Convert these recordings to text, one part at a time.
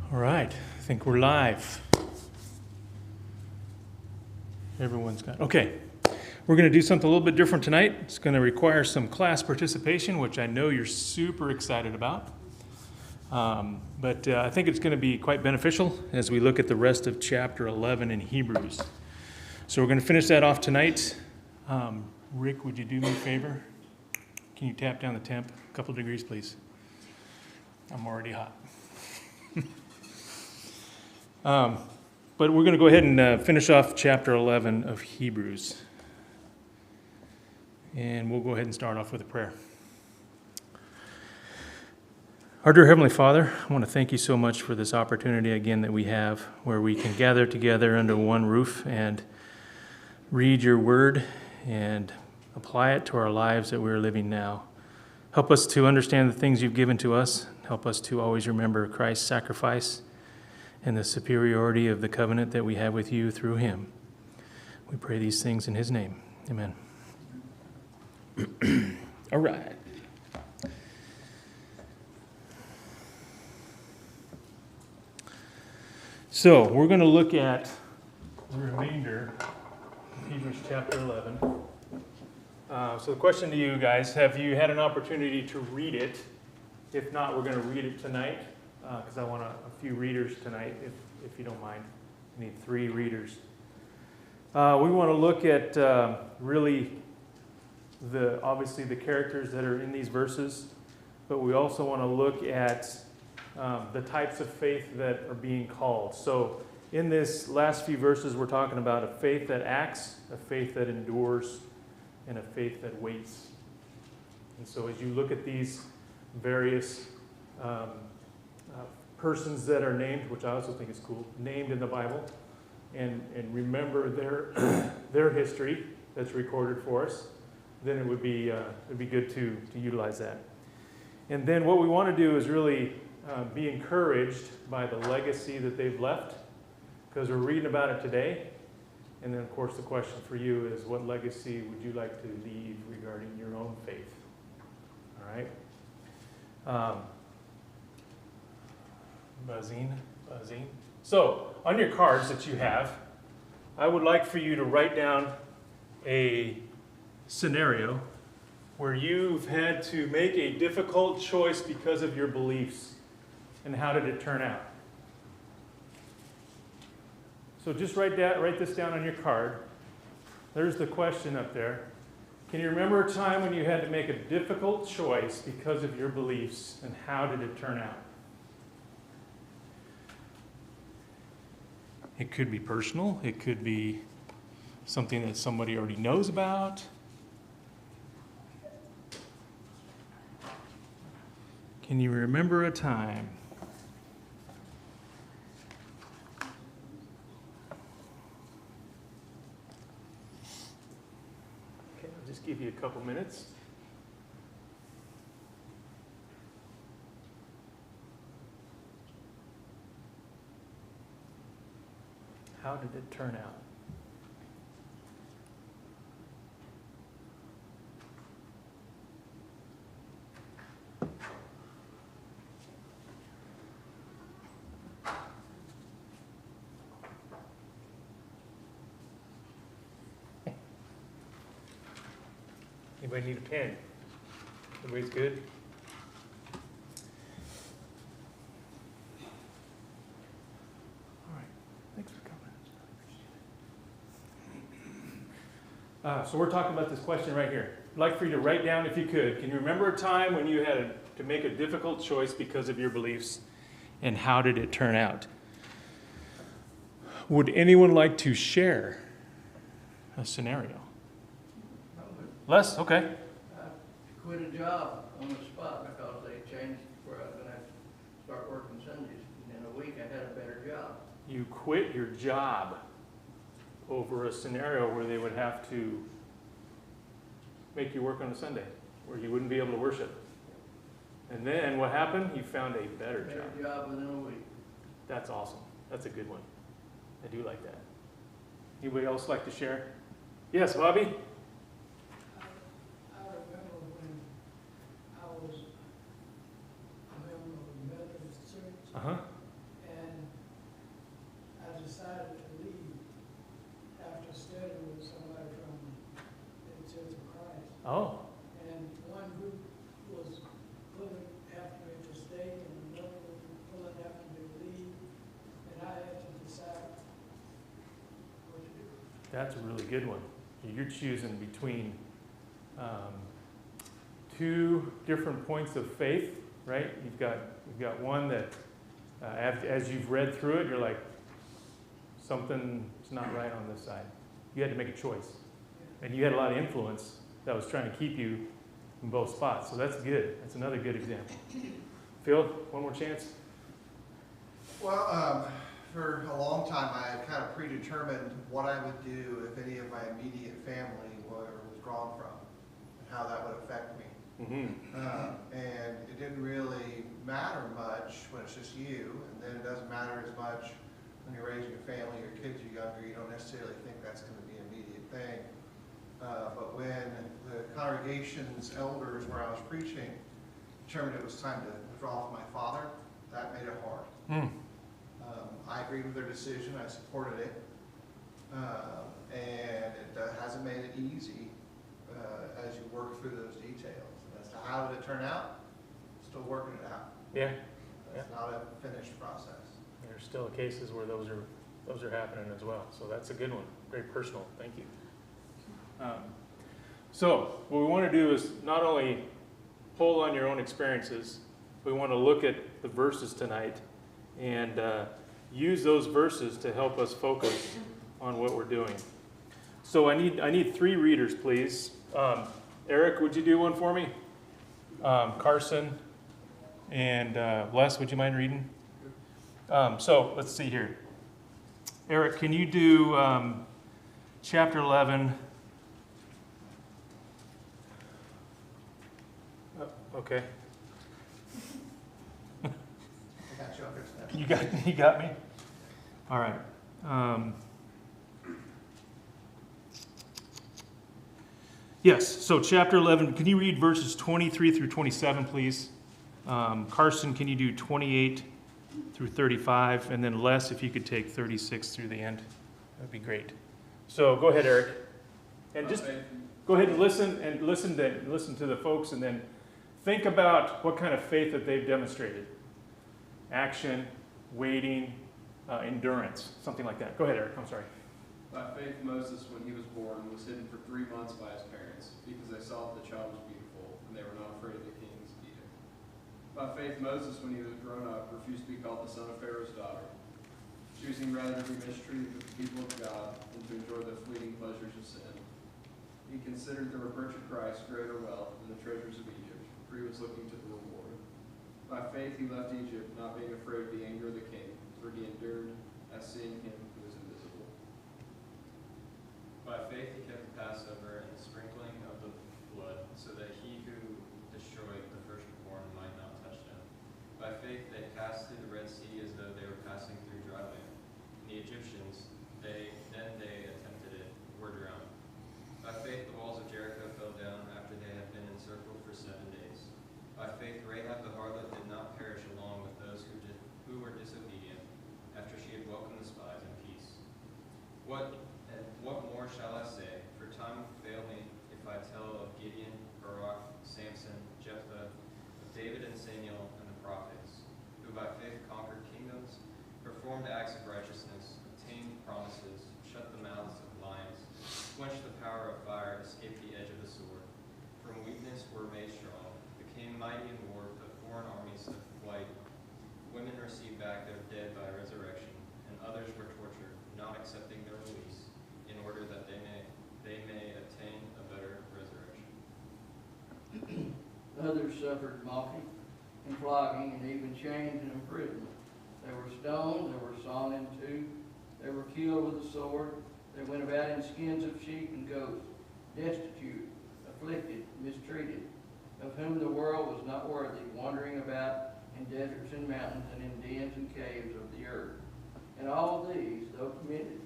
All right, I think we're live. Everyone's got, okay. We're going to do something a little bit different tonight. It's going to require some class participation, which I know you're super excited about. But I think it's going to be quite beneficial as we look at the rest of chapter 11 in Hebrews. So we're going to finish that off tonight. Rick, would you do me a favor? Can you tap down the temp a couple degrees, please? I'm already hot. But we're going to go ahead and finish off chapter 11 of Hebrews. And we'll go ahead and start off with a prayer. Our dear Heavenly Father, I want to thank you so much for this opportunity again that we have where we can gather together under one roof and read your word and apply it to our lives that we're living now. Help us to understand the things you've given to us. Help us to always remember Christ's sacrifice and the superiority of the covenant that we have with you through him. We pray these things in his name. Amen. All right. So we're going to look at the remainder of Hebrews chapter 11. So the question to you guys, have you had an opportunity to read it? If not, we're going to read it tonight because I want a few readers tonight, if you don't mind. I need 3 readers. We want to look at really obviously the characters that are in these verses, but we also want to look at the types of faith that are being called. So in this last few verses, we're talking about a faith that acts, a faith that endures, and a faith that waits. And so as you look at these various persons that are named, which I also think is cool, named in the Bible, and remember their history that's recorded for us, then it would be good to utilize that. And then what we want to do is really be encouraged by the legacy that they've left, because we're reading about it today. And then, of course, the question for you is, what legacy would you like to leave regarding your own faith? All right? Buzzing. So, on your cards that you have, I would like for you to write down a scenario where you've had to make a difficult choice because of your beliefs. And how did it turn out? So just write this down on your card. There's the question up there. Can you remember a time when you had to make a difficult choice because of your beliefs, and how did it turn out? It could be personal. It could be something that somebody already knows about. Can you remember a time? Okay, I'll just give you a couple minutes. How did it turn out? Anybody need a pen? Everybody's good? All right. Thanks for coming. So we're talking about this question right here. I'd like for you to write down, if you could, can you remember a time when you had to make a difficult choice because of your beliefs, and how did it turn out? Would anyone like to share a scenario? Les, okay. I quit a job on the spot because they changed where I was going to have to start working Sundays. And in a week, I had a better job. You quit your job over a scenario where they would have to make you work on a Sunday, where you wouldn't be able to worship. And then what happened? You found a better job within a week. That's awesome. That's a good one. I do like that. Anybody else like to share? Yes, Bobby? I remember when I was a member of the Methodist Church, Uh-huh. and decided to leave after studying with somebody from the Church of Christ. Oh, And one group was pulling after me to stay, and another was pulling after me to leave, and I had to decide what to do. that's a really good one. You're choosing between two different points of faith, right? You've got one that, as you've read through it, you're like, something's not right on this side. You had to make a choice. And you had a lot of influence that was trying to keep you in both spots. So that's good. That's another good example. Phil, one more chance? Well, for a long time, I had kind of predetermined what I would do if any of my immediate family was withdrawn from, and how that would affect me. Mm-hmm. And it didn't really matter much when it's just you, and then it doesn't matter as much when you're raising a family, your kids are younger, you don't necessarily think that's going to be an immediate thing. But when the congregation's elders where I was preaching determined it was time to withdraw from my father, that made it hard. Mm. I agreed with their decision, I supported it, and it hasn't made it easy as you work through those details. And as to how did it turn out, still working it out. Yeah. It's not a finished process. There's still cases where those are happening as well. So that's a good one. Very personal. Thank you. So what we want to do is not only pull on your own experiences, we want to look at the verses tonight and use those verses to help us focus on what we're doing. So I need 3 readers, please. Eric, would you do one for me? Carson and Les, would you mind reading? So let's see here. Eric, can you do chapter 11? Okay. I got you understand. You got me? All right. Yes, so chapter 11, can you read verses 23 through 27, please? Carson, can you do 28 through 35? And then Les, if you could take 36 through the end, that'd be great. So go ahead, Eric. And just go ahead and listen to the folks, and then think about what kind of faith that they've demonstrated. Action, waiting, endurance, something like that. Go ahead, Eric, I'm sorry. By faith, Moses, when he was born, was hidden for 3 months by his parents, because they saw that the child was beautiful, and they were not afraid of the king's edict. By faith, Moses, when he was grown up, refused to be called the son of Pharaoh's daughter, choosing rather to be mistreated with the people of God than to enjoy the fleeting pleasures of sin. He considered the reproach of Christ greater wealth than the treasures of Egypt, for he was looking to the reward. By faith, he left Egypt, not being afraid of the anger of the king, for he endured as seeing him who is invisible. By faith he kept the Passover and the sprinkling of the blood, so that he who destroyed the firstborn might not touch them. By faith they passed through the Red Sea as though they were passing through dry land. And the Egyptians, they attempted it, were drowned. By faith the walls of Jericho fell down after they had been encircled for 7 days. By faith Rahab the harlot did not perish along with those who were disobedient, after she had welcomed the spies in peace. What more shall I say? For time will fail me if I tell of Gideon, Barak, Samson, Jephthah, of David and Samuel and the prophets, who by faith conquered kingdoms, performed acts of righteousness, obtained promises, shut the mouths of lions, quenched the power of fire, escaped the edge of the sword. From weakness were made strong, became mighty in war, put foreign armies to flight. Women received back their dead by resurrection, and others were tortured, not accepting their release, in order that they may attain a better resurrection. Others suffered mocking and flogging and even chains and imprisonment. They were stoned, they were sawn in two, they were killed with a sword, they went about in skins of sheep and goats, destitute, afflicted, mistreated, of whom the world was not worthy, wandering about in deserts and mountains and in dens and caves of the earth. And all these, though committed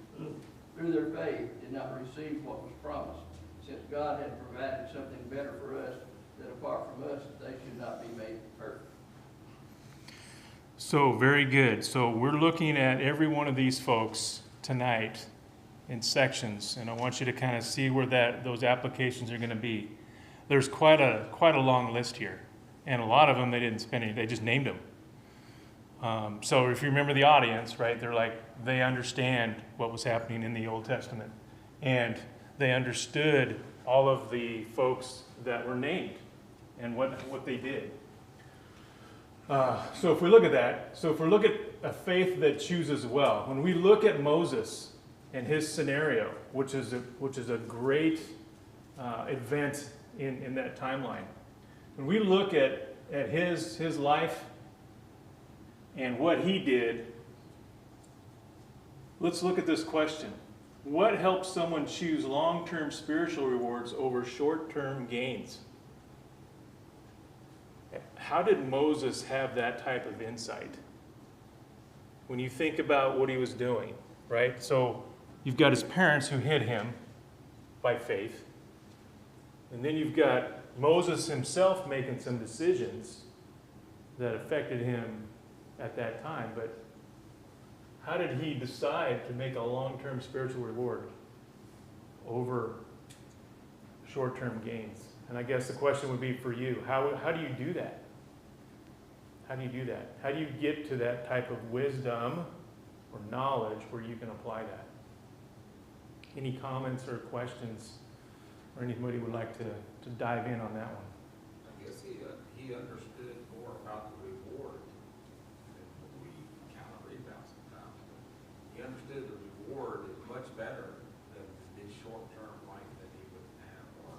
through their faith, did not receive what was promised, since God had provided something better for us, that apart from us they should not be made perfect. So, very good. So, we're looking at every one of these folks tonight in sections, and I want you to kind of see where those applications are going to be. There's quite a long list here, and a lot of them they didn't spend any, they just named them. So, if you remember the audience, right, they understand what was happening in the Old Testament, and they understood all of the folks that were named and what they did. So if we look at that, so if we look at a faith that chooses well, when we look at Moses and his scenario, which is a great event in that timeline, when we look at his life and what he did, let's look at this question. What helps someone choose long-term spiritual rewards over short-term gains? How did Moses have that type of insight? When you think about what he was doing, right? So you've got his parents who hid him by faith. And then you've got Moses himself making some decisions that affected him at that time. But how did he decide to make a long-term spiritual reward over short-term gains? And I guess the question would be for you, how do you do that? How do you do that? How do you get to that type of wisdom or knowledge where you can apply that? Any comments or questions, or anybody would like to dive in on that one? I guess he understood more about the reward than we kind of read about sometimes. He understood the reward is much better than the short-term life that he would have, or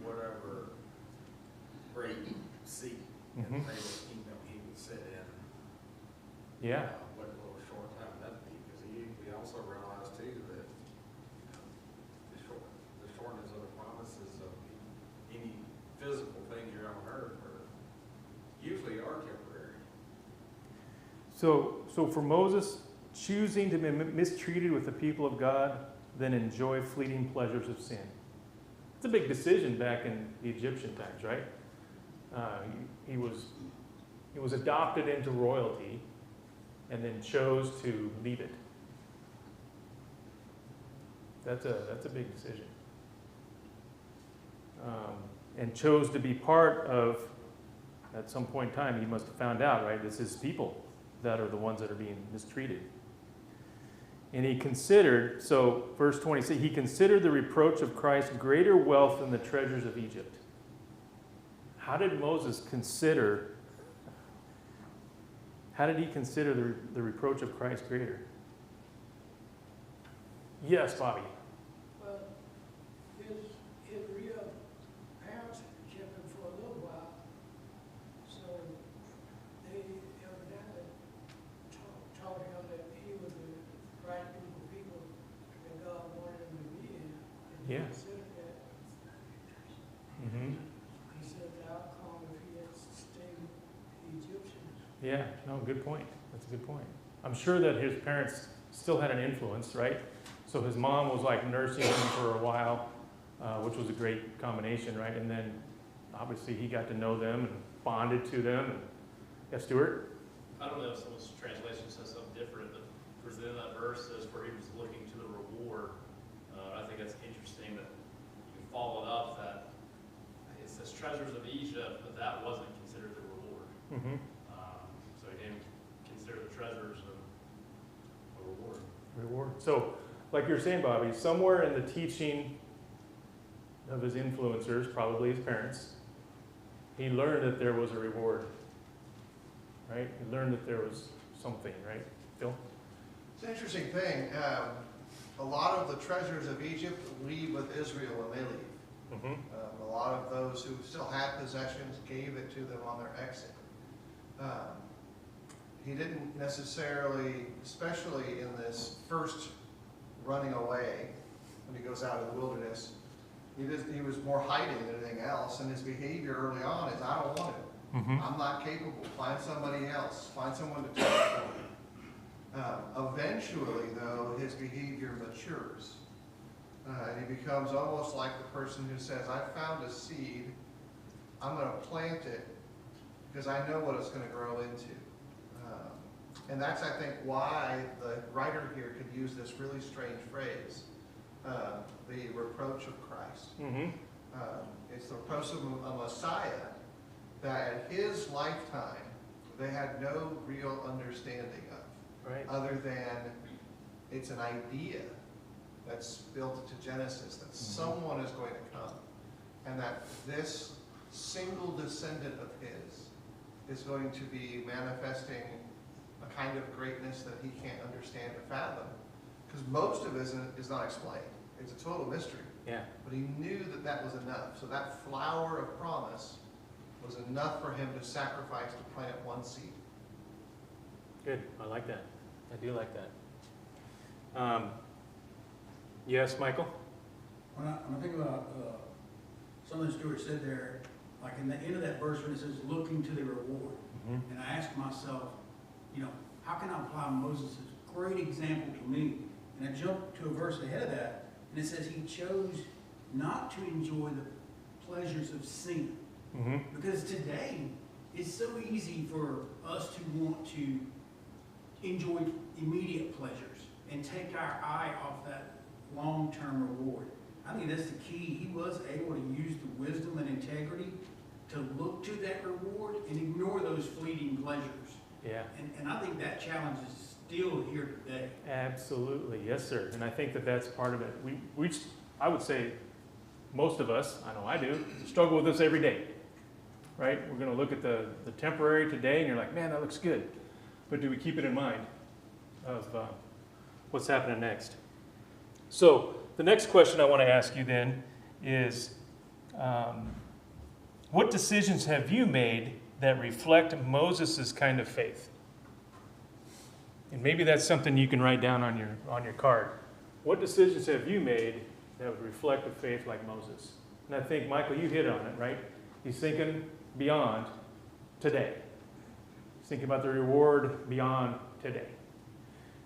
whatever great seat in the Pharaoh's kingdom he would sit in. Yeah. What little short time that'd be, because we also realized too that the shortness of the promises of any physical thing here on earth usually are temporary. So for Moses, choosing to be mistreated with the people of God, then enjoy fleeting pleasures of sin. It's a big decision back in the Egyptian times, right? He was adopted into royalty and then chose to leave it. That's a big decision. And chose to be part of, at some point in time, he must have found out, right? It's his people that are the ones that are being mistreated. And he considered, so verse 20, he considered the reproach of Christ greater wealth than the treasures of Egypt. How did Moses consider, how did he consider the reproach of Christ greater? Yes, Bobby. Well, his real parents kept him for a little while, so they evidently taught him that he was the right group of people that God wanted him to be in. And he Yeah. considered that. Mm-hmm. He said the outcome if he had stayed with the Egyptians. Yeah, no, good point. That's a good point. I'm sure that his parents still had an influence, right? So his mom was like nursing him for a while, which was a great combination, right? And then obviously he got to know them and bonded to them. And, yeah, Stuart? I don't know if someone's translation says something different, but towards the end of that verse says where he was looking to the reward. I think that's interesting that you followed up that it says treasures of Egypt, but that wasn't considered the reward. Mm-hmm. So he didn't consider the treasures a reward. Reward. So, like you're saying, Bobby, somewhere in the teaching of his influencers, probably his parents, he learned that there was a reward, right? He learned that there was something, right? Phil? It's an interesting thing. A lot of the treasures of Egypt leave with Israel when they leave. Mm-hmm. A lot of those who still had possessions gave it to them on their exit. He didn't necessarily, especially in this first running away, when he goes out of the wilderness, he was more hiding than anything else, and his behavior early on is, I don't want it. Mm-hmm. I'm not capable. Find somebody else. Find someone to take it for me. Eventually, though, his behavior matures. And he becomes almost like the person who says, I found a seed, I'm going to plant it because I know what it's going to grow into. And that's, I think, why the writer here could use this really strange phrase, the reproach of Christ. Mm-hmm. It's the reproach of a Messiah that in his lifetime they had no real understanding of, Right. other than it's an idea that's built into Genesis that someone is going to come, and that this single descendant of his is going to be manifesting a kind of greatness that he can't understand or fathom, because most of it is not explained. It's a total mystery. Yeah. But he knew that that was enough. So that flower of promise was enough for him to sacrifice to plant one seed. Good. I like that. I do like that. Yes, Michael? When I think about something Stuart said there, like in the end of that verse when it says, looking to the reward. Mm-hmm. And I ask myself, how can I apply Moses' great example to me? And I jump to a verse ahead of that, and it says he chose not to enjoy the pleasures of sin. Mm-hmm. Because today, it's so easy for us to want to enjoy immediate pleasures and take our eye off that long-term reward. I think that's the key. He was able to use the wisdom and integrity to look to that reward and ignore those fleeting pleasures. Yeah. And I think that challenge is still here today. Absolutely. Yes, sir. And I think that that's part of it. I would say most of us, I know I do, struggle with this every day. Right? We're going to look at the temporary today, and you're like, man, that looks good. But do we keep it in mind of what's happening next? So the next question I want to ask you then is, what decisions have you made that reflect Moses' kind of faith? And maybe that's something you can write down on your card. What decisions have you made that would reflect a faith like Moses? And I think, Michael, you hit on it, right? He's thinking beyond today. He's thinking about the reward beyond today.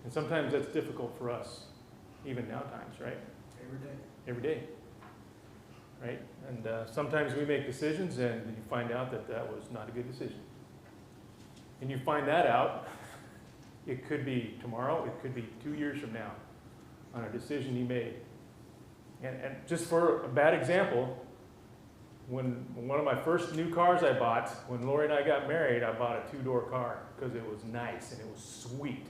And sometimes that's difficult for us, even now times, right? Every day. Every day. Right? And sometimes we make decisions and you find out that that was not a good decision. And you find that out, it could be tomorrow, it could be 2 years from now, on a decision you made. And just for a bad example, when one of my first new cars I bought, when Lori and I got married, I bought a 2-door car because it was nice and it was sweet.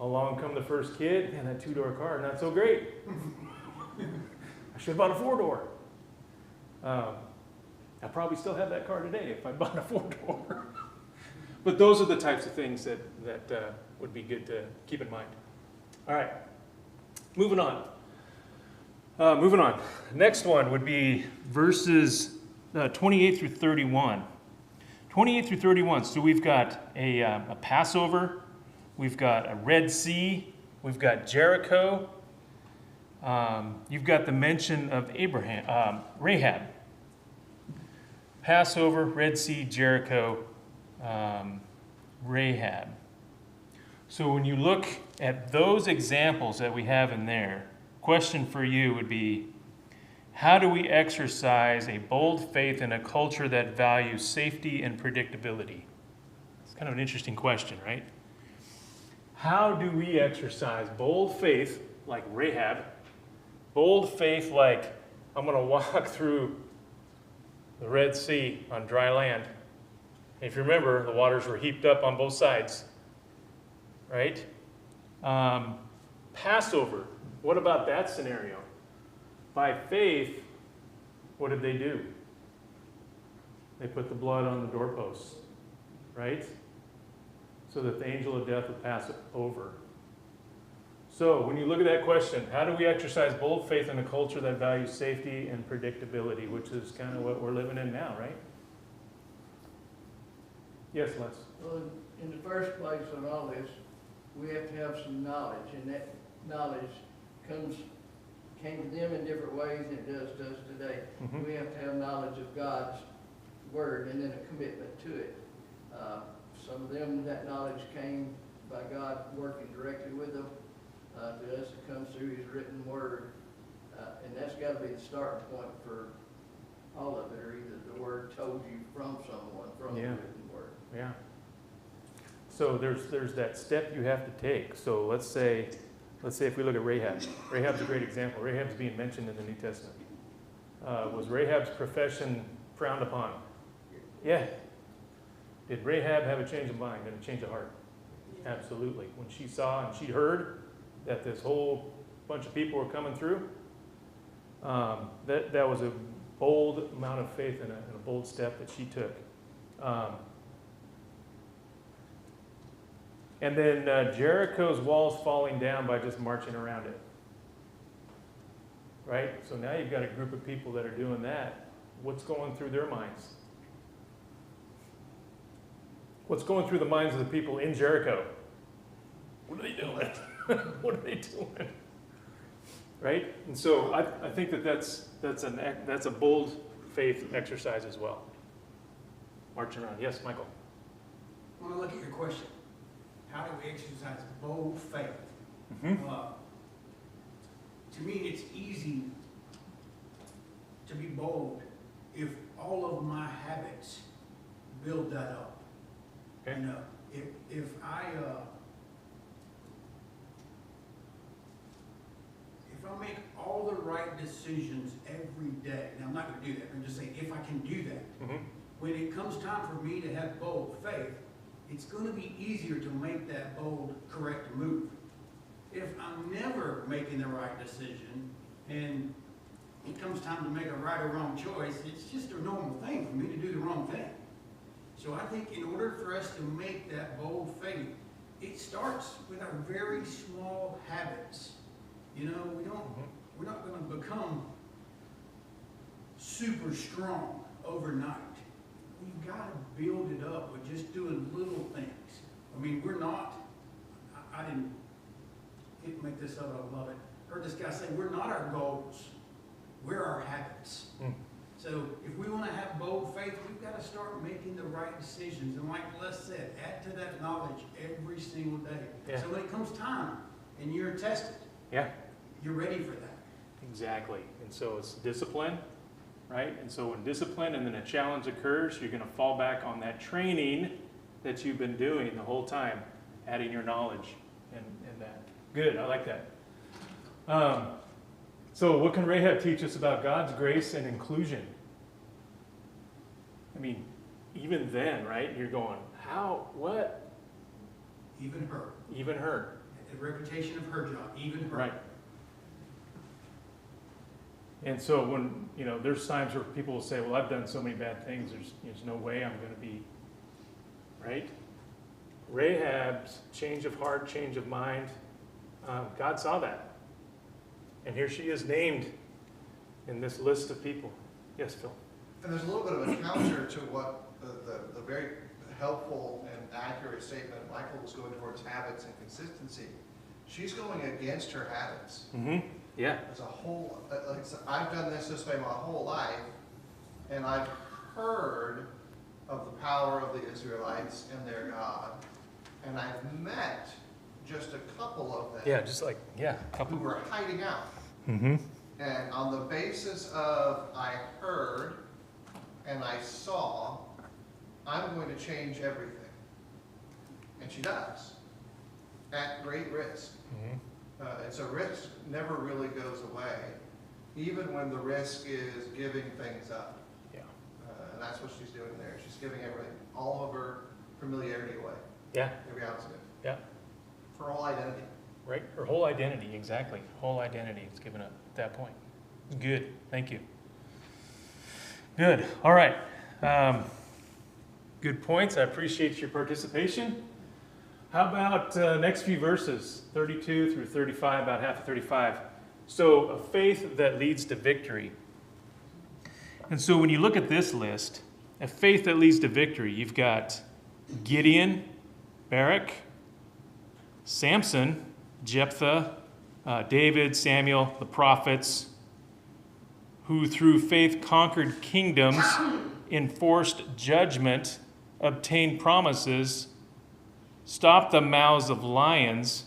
Along come the first kid, and that 2-door car, not so great. I should have bought a 4-door. I probably still have that car today if I bought a 4-door. But those are the types of things that would be good to keep in mind. All right, moving on. Next one would be verses 28 through 31. 28 through 31. So we've got a Passover. We've got a Red Sea. We've got Jericho. You've got the mention of Rahab. Passover, Red Sea, Jericho, Rahab. So when you look at those examples that we have in there, question for you would be, how do we exercise a bold faith in a culture that values safety and predictability? It's kind of an interesting question, right? How do we exercise bold faith like Rahab, bold faith like I'm going to walk through the Red Sea on dry land? If you remember, the waters were heaped up on both sides, right? Passover, what about that scenario? By faith, what did they do? They put the blood on the doorposts, right? So that the angel of death would pass it over. So when you look at that question, how do we exercise bold faith in a culture that values safety and predictability, which is kind of what we're living in now, right? Yes, Les? Well, in the first place on all this, we have to have some knowledge, and that knowledge came to them in different ways than it does to us today. Mhm. We have to have knowledge of God's word and then a commitment to it. Some of them, that knowledge came by God working directly with them. To us, it comes through His written word. And that's got to be the starting point for all of it, or either the word told you from someone, from the Yeah. written word. Yeah. So there's that step you have to take. So let's say if we look at Rahab. Rahab's a great example. Rahab's being mentioned in the New Testament. Was Rahab's profession frowned upon? Yeah. Did Rahab have a change of mind and a change of heart? Absolutely. When she saw and she heard that this whole bunch of people were coming through, that was a bold amount of faith and a bold step that she took. And then Jericho's walls falling down by just marching around it. Right? So now you've got a group of people that are doing that. What's going through their minds? What's going through the minds of the people in Jericho? What are they doing? What are they doing? Right? And so I think that's a bold faith exercise as well. Marching around. Yes, Michael. I want to look at your question. How do we exercise bold faith? Mm-hmm. To me, it's easy to be bold if all of my habits build that up. Okay. And if I make all the right decisions every day, now I'm not going to do that. I'm just saying if I can do that, Mm-hmm. when it comes time for me to have bold faith, it's going to be easier to make that bold, correct move. If I'm never making the right decision and it comes time to make a right or wrong choice, it's just a normal thing for me to do the wrong thing. So I think in order for us to make that bold faith, it starts with our very small habits. You know, we're not going to become super strong overnight. We've got to build it up with just doing little things. I mean, we're not, I didn't make this up, I love it. Heard this guy say, we're not our goals, we're our habits. Mm. So if we want to have bold faith, we've got to start making the right decisions. And like Les said, add to that knowledge every single day. Yeah. So when it comes time and you're tested, Yeah. you're ready for that. Exactly. And so it's discipline, right? And so when discipline and then a challenge occurs, you're going to fall back on that training that you've been doing the whole time, adding your knowledge and that. Good. I like that. So what can Rahab teach us about God's grace and inclusion? I mean, even then, right? You're going, how? What? Even her. Even her. The reputation of her job, even her. Right. And so when, there's times where people will say, well, I've done so many bad things, there's no way I'm going to be, right? Rahab's change of heart, change of mind, God saw that. And here she is named in this list of people. Yes, Phil? And there's a little bit of a counter to what the very helpful and accurate statement Michael was going towards habits and consistency. She's going against her habits. Mm-hmm. Yeah. As a whole, like I said, I've done this way my whole life, and I've heard of the power of the Israelites and their God, and I've met just a couple of them. Yeah, just like, a couple. Who were hiding out. Mm-hmm. And on the basis of I heard and I saw, I'm going to change everything. And she does, at great risk. Mm-hmm. It's a risk never really goes away, even when the risk is giving things up. Yeah. And that's what she's doing there. She's giving everything, all of her familiarity away. Yeah. Every ounce of it. Yeah. For all identity. Right? Her whole identity, exactly. Whole identity is given up at that point. Good. Thank you. Good. All right. Good points. I appreciate your participation. How about next few verses, 32 through 35, about half of 35. So, a faith that leads to victory. And so when you look at this list, a faith that leads to victory, you've got Gideon, Barak, Samson, Jephthah, David, Samuel, the prophets, who through faith conquered kingdoms, enforced judgment, obtained promises, stopped the mouths of lions,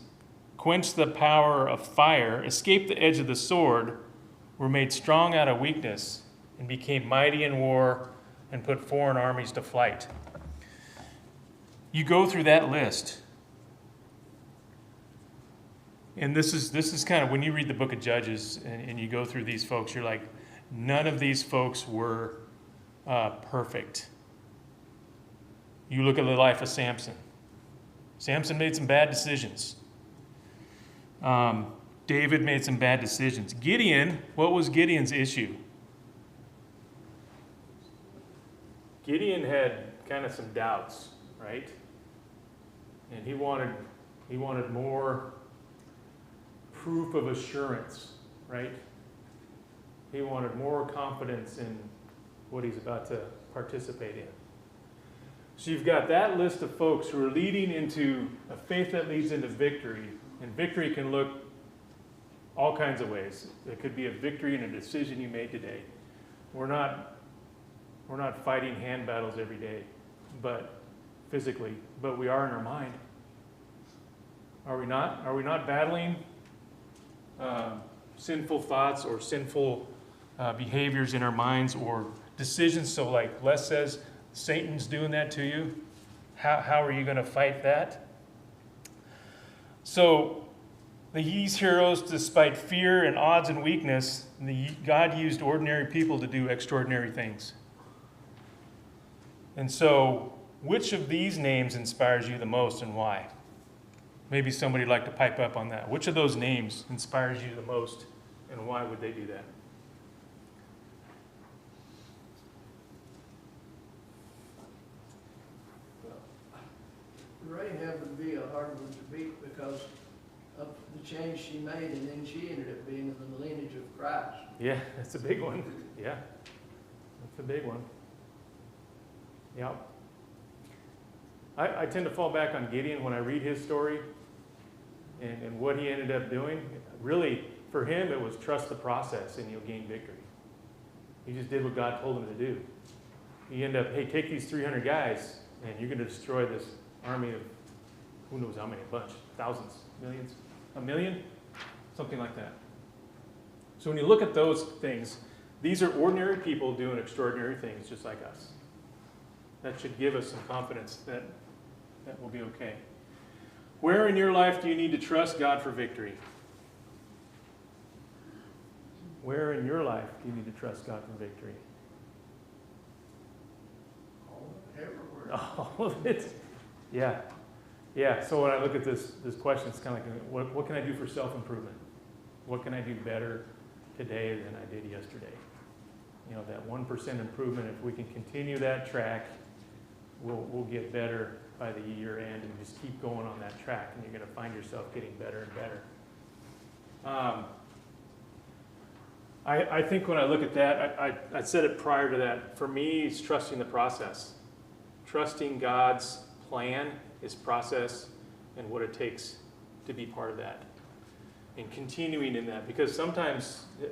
quenched the power of fire, escaped the edge of the sword, were made strong out of weakness, and became mighty in war, and put foreign armies to flight. you go through that list. And this is kind of, when you read the book of Judges and you go through these folks, you're like, none of these folks were perfect. You look at the life of Samson. Samson made some bad decisions. David made some bad decisions. Gideon, what was Gideon's issue? Gideon had kind of some doubts, right? And he wanted more proof of assurance, right? He wanted more confidence in what he's about to participate in. So you've got that list of folks who are leading into a faith that leads into victory. And victory can look all kinds of ways. It could be a victory in a decision you made today. We're not fighting hand battles every day, but physically, but we are in our mind. Are we not? Are we not battling sinful thoughts or sinful behaviors in our minds or decisions? So like Les says, Satan's doing that to you. How are you going to fight that? So these heroes, despite fear and odds and weakness, God used ordinary people to do extraordinary things. And so, which of these names inspires you the most and why? Maybe somebody would like to pipe up on that. Which of those names inspires you the most and why would they do that? Rahab would be a hard one to beat because of the change she made, and then she ended up being in the lineage of Christ. Yeah, that's a big one. Yeah, that's a big one. Yeah. I tend to fall back on Gideon when I read his story and what he ended up doing. Really, for him, it was trust the process and you'll gain victory. He just did what God told him to do. He ended up, hey, take these 300 guys and you're going to destroy this army of who knows how many, a bunch, thousands, millions, a million, something like that. So when you look at those things, these are ordinary people doing extraordinary things just like us. That should give us some confidence that we'll be okay. Where in your life do you need to trust God for victory? Where in your life do you need to trust God for victory? Everywhere. All of it. Yeah. Yeah. So when I look at this question, it's kind of like, what can I do for self-improvement? What can I do better today than I did yesterday? You know, that 1% improvement, if we can continue that track, we'll get better by the year end and just keep going on that track, and you're going to find yourself getting better and better. I think when I look at that, I said it prior to that, for me, it's trusting the process. Trusting God's plan, His process, and what it takes to be part of that. And continuing in that, because sometimes you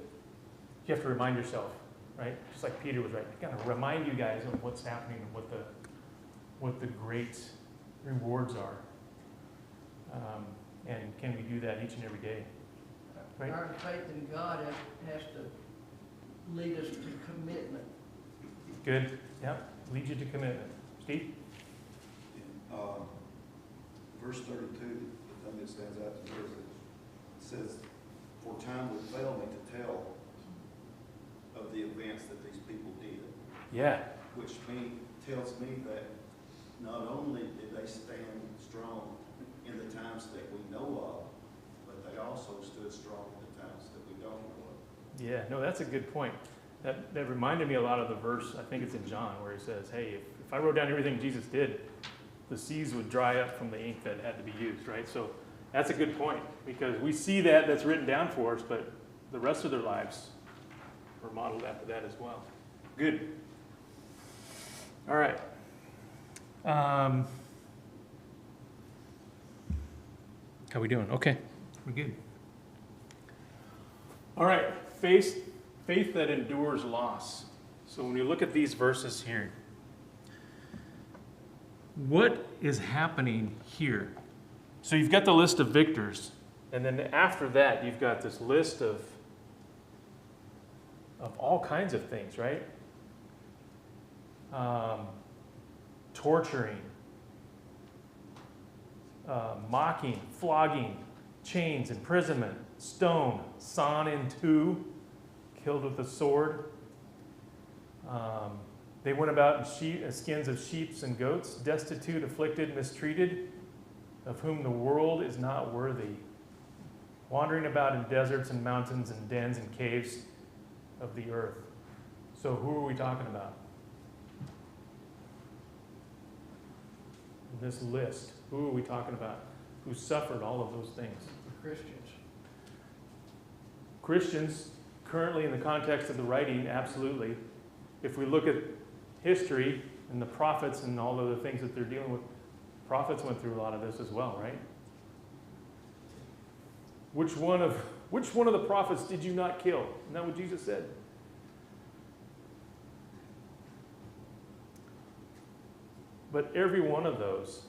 have to remind yourself, right? Just like Peter was right. I gotta remind you guys of what's happening and what the great rewards are. And can we do that each and every day? Right? Our faith in God has to lead us to commitment. Good. Yeah. Lead you to commitment. Steve? Verse 32, the thing that stands out to me is it says, "For time would fail me to tell of the events that these people did." Yeah. Which tells me that not only did they stand strong in the times that we know of, but they also stood strong in the times that we don't know of. Yeah. No, that's a good point. That reminded me a lot of the verse, I think it's in John, where he says, hey, if I wrote down everything Jesus did, the seas would dry up from the ink that had to be used, right? So that's a good point, because we see that's written down for us, but the rest of their lives were modeled after that as well. Good. All right. How we doing? Okay, we're good. All right, faith that endures loss. So when you look at these verses here, what is happening here? So you've got the list of victors, and then after that, you've got this list of all kinds of things, right? Torturing, mocking, flogging, chains, imprisonment, stone, sawn in two, killed with the sword. They went about in skins of sheep and goats, destitute, afflicted, mistreated, of whom the world is not worthy, wandering about in deserts and mountains and dens and caves of the earth. So who are we talking about? In this list, who are we talking about? Who suffered all of those things? Christians. Christians, currently in the context of the writing, absolutely. If we look at history and the prophets and all of the things that they're dealing with, prophets went through a lot of this as well, right? Which one of the prophets did you not kill? Isn't that what Jesus said? But every one of those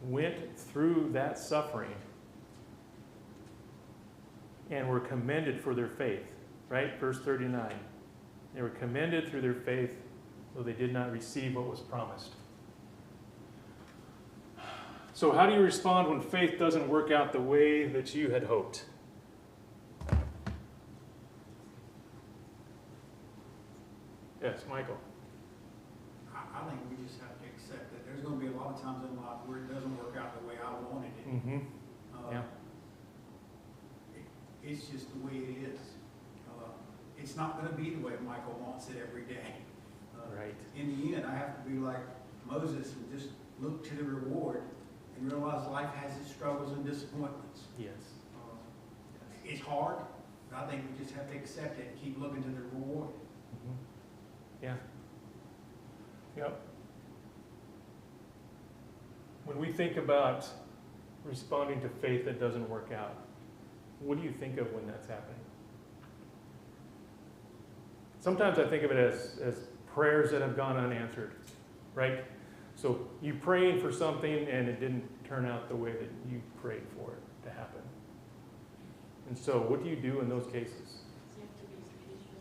went through that suffering and were commended for their faith, right? Verse 39. They were commended through their faith, though they did not receive what was promised. So how do you respond when faith doesn't work out the way that you had hoped? Yes, Michael. I think we just have to accept that there's going to be a lot of times in life where it doesn't work out the way I wanted it. Mm-hmm. Yeah. It's just the way it is. It's not going to be the way Michael wants it every day. Right. In the end, I have to be like Moses and just look to the reward and realize life has its struggles and disappointments. Yes. It's hard, but I think we just have to accept it and keep looking to the reward. Mm-hmm. Yeah. Yep. When we think about responding to faith that doesn't work out, what do you think of when that's happening? Sometimes I think of it as prayers that have gone unanswered, right? So you praying for something and it didn't turn out the way that you prayed for it to happen. And so what do you do in those cases? You have to be patient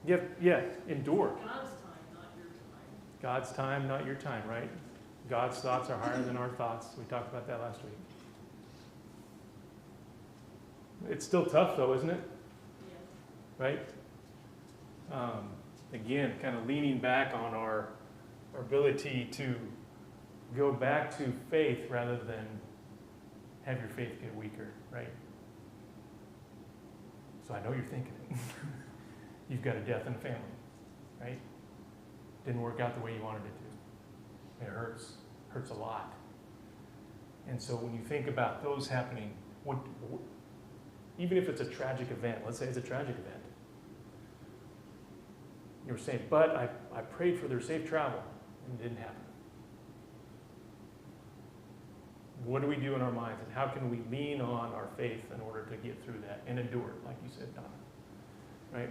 and endure. Yeah, endure. God's time, not your time. God's time, not your time, right? God's thoughts are higher than our thoughts. We talked about that last week. It's still tough though, isn't it? Yeah. Right? Again, kind of leaning back on our ability to go back to faith rather than have your faith get weaker, right? So I know you're thinking it. You've got a death in the family, right? Didn't work out the way you wanted it to. It hurts a lot. And so when you think about those happening, even if it's a tragic event, let's say it's a tragic event, you were saying, but I prayed for their safe travel, and it didn't happen. What do we do in our minds, and how can we lean on our faith in order to get through that and endure, like you said, Donna, right?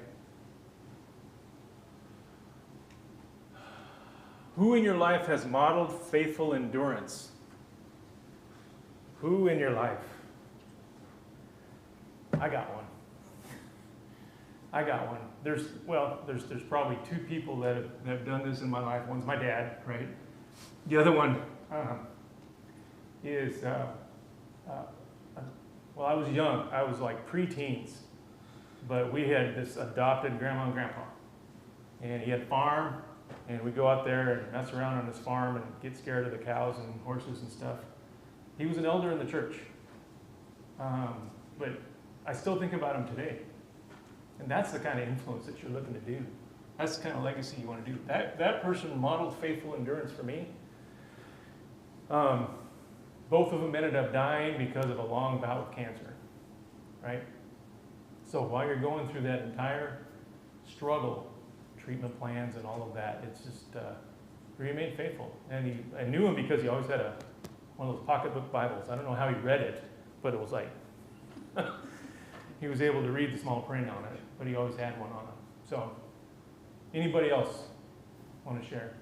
Who in your life has modeled faithful endurance? Who in your life? I got one. There's probably two people that have done this in my life. One's my dad, right? The other one is, well, I was young. I was like preteens. But we had this adopted grandma and grandpa. And he had a farm, and we'd go out there and mess around on his farm and get scared of the cows and horses and stuff. He was an elder in the church. But I still think about him today. And that's the kind of influence that you're looking to do. That's the kind of legacy you want to do. That person modeled faithful endurance for me. Both of them ended up dying because of a long bout with cancer, right? So while you're going through that entire struggle, treatment plans and all of that, it's just, he remained faithful. And I knew him because he always had one of those pocketbook Bibles. I don't know how he read it, but it was like, he was able to read the small print on it, but he always had one on him. So, anybody else want to share?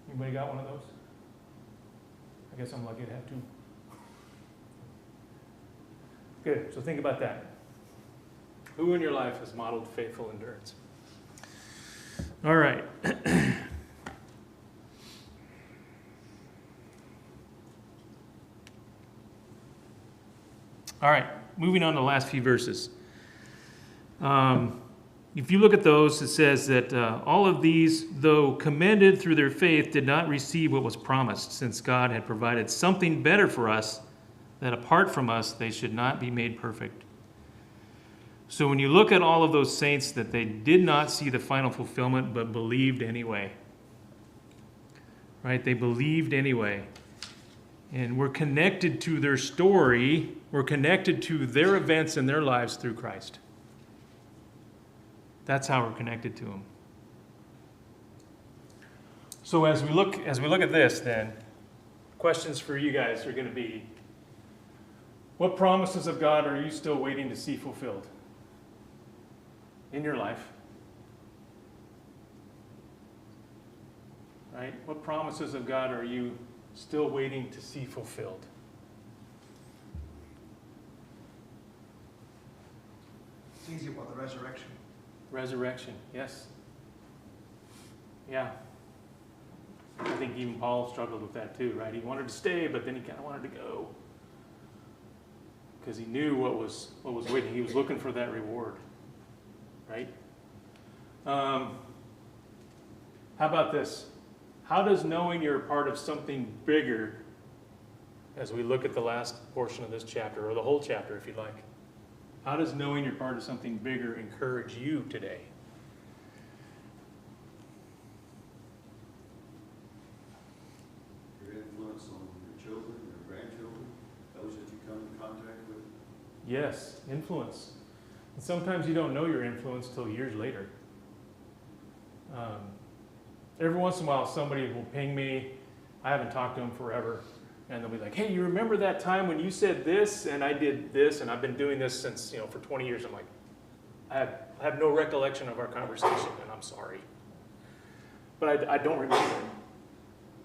Anybody got one of those? I guess I'm lucky to have two. Good, so think about that. Who in your life has modeled faithful endurance? All right. All right, moving on to the last few verses. If you look at those, it says that all of these, though commended through their faith, did not receive what was promised, since God had provided something better for us, that apart from us they should not be made perfect. So when you look at all of those saints, that they did not see the final fulfillment, but believed anyway. Right? They believed anyway. And we're connected to their story. We're connected to their events in their lives through Christ. That's how we're connected to Him. So as we look at this, then, questions for you guys are going to be, what promises of God are you still waiting to see fulfilled in your life? Right? What promises of God are you still waiting to see fulfilled? It's easy about the resurrection. Resurrection, yes. Yeah. I think even Paul struggled with that too, right? He wanted to stay, but then he kind of wanted to go. Because he knew what was waiting. He was looking for that reward. Right? How about this? How does knowing you're a part of something bigger, as we look at the last portion of this chapter, or the whole chapter if you'd like, how does knowing you're part of something bigger encourage you today? Your influence on your children, your grandchildren, those that you come in contact with? Yes, influence. And sometimes you don't know your influence till years later. Every once in a while, somebody will ping me. I haven't talked to them forever. And they'll be like, hey, you remember that time when you said this and I did this and I've been doing this since, for 20 years. I'm like, I have no recollection of our conversation and I'm sorry. But I don't remember.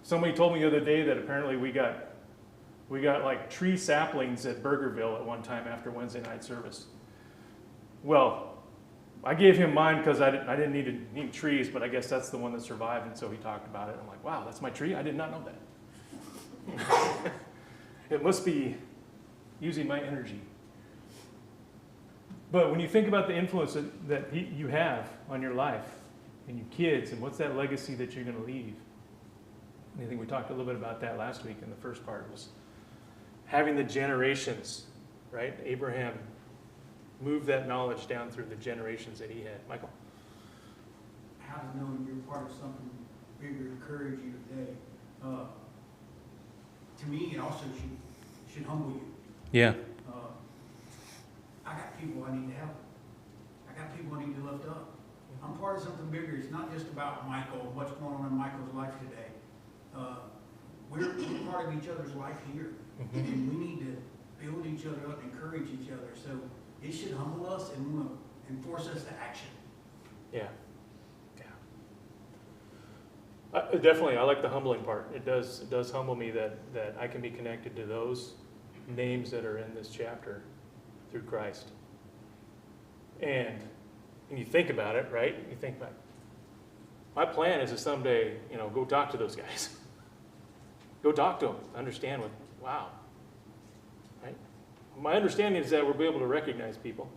Somebody told me the other day that apparently we got like tree saplings at Burgerville at one time after Wednesday night service. Well, I gave him mine because I didn't need trees, but I guess that's the one that survived, and so he talked about it. I'm like, wow, that's my tree? I did not know that. It must be using my energy. But when you think about the influence that you have on your life and your kids, and what's that legacy that you're going to leave? I think we talked a little bit about that last week in the first part, was having the generations, right? Abraham moved that knowledge down through the generations that he had. Michael? How does knowing you're part of something bigger encourage you today? To me, it also should humble you. Yeah. I got people I need to help. I got people I need to lift up. I'm part of something bigger. It's not just about Michael, what's going on in Michael's life today. We're part of each other's life here. And we need to build each other up, encourage each other. So it should humble us and force us to action. Yeah. Definitely, I like the humbling part. It does humble me that I can be connected to those names that are in this chapter through Christ. And when you think about it, right? You think about, my plan is to someday, go talk to those guys. Go talk to them, understand wow. Right? My understanding is that we'll be able to recognize people.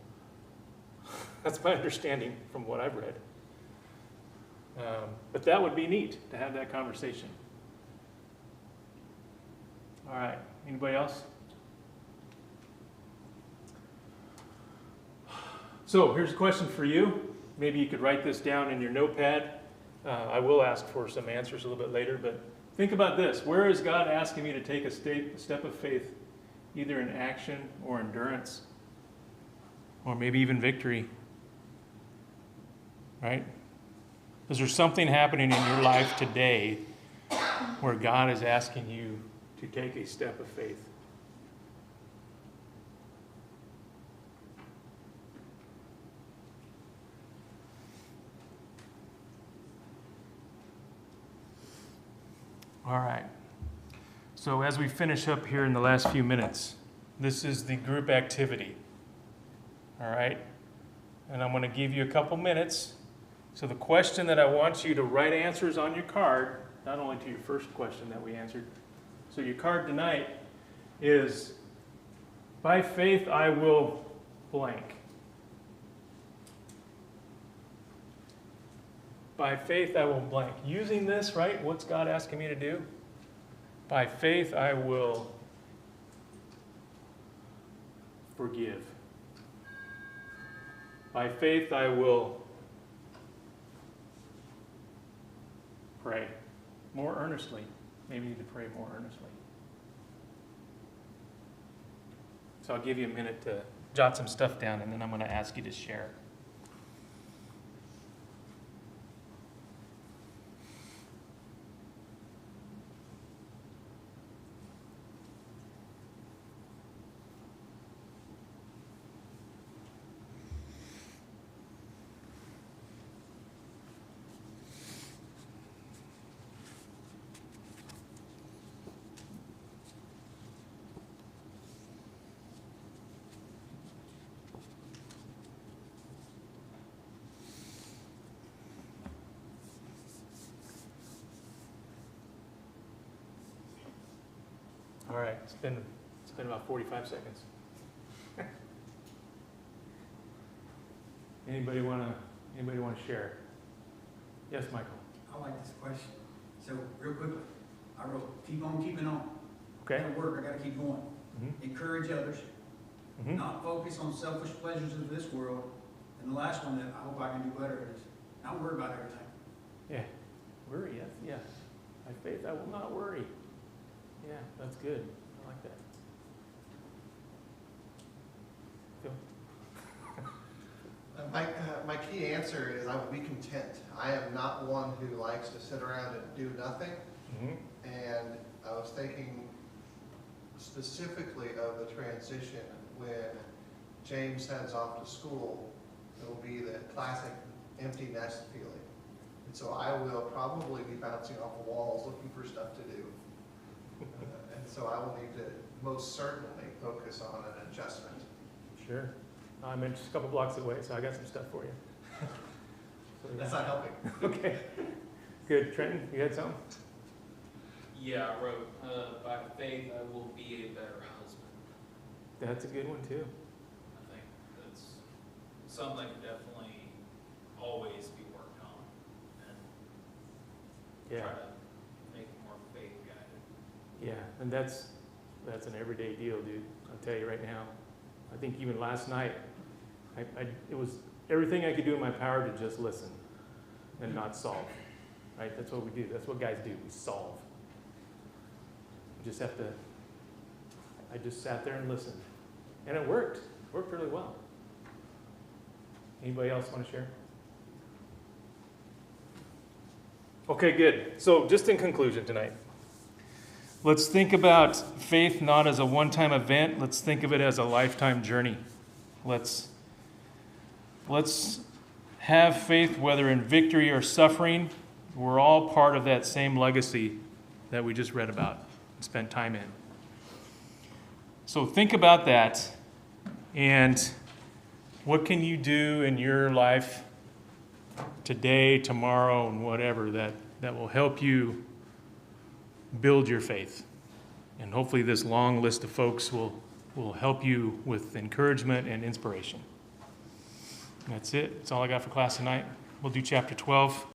That's my understanding from what I've read. But that would be neat to have that conversation. All right, anybody else? So here's a question for you. Maybe you could write this down in your notepad. I will ask for some answers a little bit later, but think about this. Where is God asking me to take a step of faith, either in action or endurance, or maybe even victory? Right? Is there something happening in your life today where God is asking you to take a step of faith? All right. So as we finish up here in the last few minutes, this is the group activity. All right? And I'm going to give you a couple minutes. So the question that I want you to write answers on your card, not only to your first question that we answered. So your card tonight is, By faith I will blank. By faith I will blank. Using this, right? What's God asking me to do? By faith I will forgive. By faith I will pray more earnestly. Maybe you need to pray more earnestly. So I'll give you a minute to jot some stuff down, and then I'm going to ask you to share. All right, it's been about 45 seconds. Anybody want to share? Yes, Michael. I like this question. So, real quickly, I wrote, keep on keeping on. Okay. Gotta work, I gotta keep going. Mm-hmm. Encourage others, Mm-hmm. not focus on selfish pleasures of this world. And the last one that I hope I can do better is, not worry about everything. Yeah. Worry, yes. By faith, I will not worry. Yeah, that's good. I like that. Phil? My key answer is I will be content. I am not one who likes to sit around and do nothing. Mm-hmm. And I was thinking specifically of the transition when James heads off to school. It will be the classic empty nest feeling. And so I will probably be bouncing off the walls looking for stuff to do. And so I will need to most certainly focus on an adjustment. Sure. I'm just a couple blocks away, so I got some stuff for you. That's not helping. Okay. Good. Trenton, you had something? Yeah, I wrote, by faith I will be a better husband. That's a good one, too. I think that's something that can definitely always be worked on and Yeah. try to make it more faith guided. Yeah, and that's an everyday deal, dude. I'll tell you right now. I think even last night, it was everything I could do in my power to just listen and not solve. Right? That's what we do. That's what guys do. We solve. We just have to. I just sat there and listened, and it worked. It worked really well. Anybody else want to share? Okay, good. So just in conclusion tonight, let's think about faith not as a one-time event. Let's think of it as a lifetime journey. Let's have faith whether in victory or suffering. We're all part of that same legacy that we just read about and spent time in. So think about that, and what can you do in your life today, tomorrow, and whatever that will help you build your faith. And hopefully this long list of folks will help you with encouragement and inspiration. That's it. That's all I got for class tonight. We'll do chapter 12.